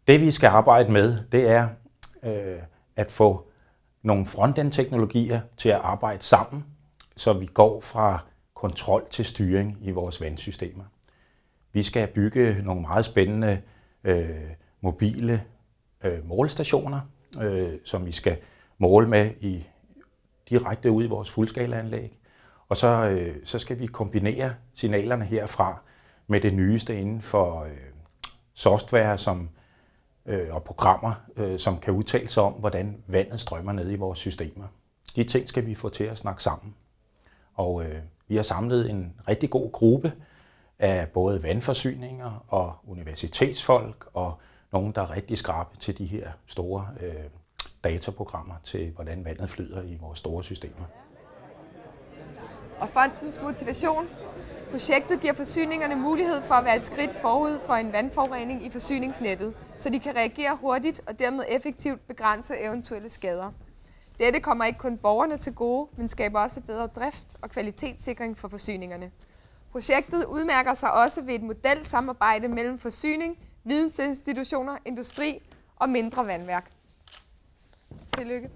Det vi skal arbejde med, det er at få nogle frontend-teknologier til at arbejde sammen, så vi går fra kontrol til styring i vores vandsystemer. Vi skal bygge nogle meget spændende mobile målestationer, som vi skal måle med direkte ud i vores fuldskalaanlæg. Og så skal vi kombinere signalerne herfra med det nyeste inden for software og programmer, som kan udtale sig om, hvordan vandet strømmer ned i vores systemer. De ting skal vi få til at snakke sammen. Og vi har samlet en rigtig god gruppe af både vandforsyninger og universitetsfolk og nogen, der er rigtig skrappe til de her store dataprogrammer til, hvordan vandet flyder i vores store systemer. Og fondens motivation. Projektet giver forsyningerne mulighed for at være et skridt forud for en vandforurening i forsyningsnettet, så de kan reagere hurtigt og dermed effektivt begrænse eventuelle skader. Dette kommer ikke kun borgerne til gode, men skaber også bedre drift og kvalitetssikring for forsyningerne. Projektet udmærker sig også ved et modelsamarbejde mellem forsyning, vidensinstitutioner, industri og mindre vandværk. Tillykke.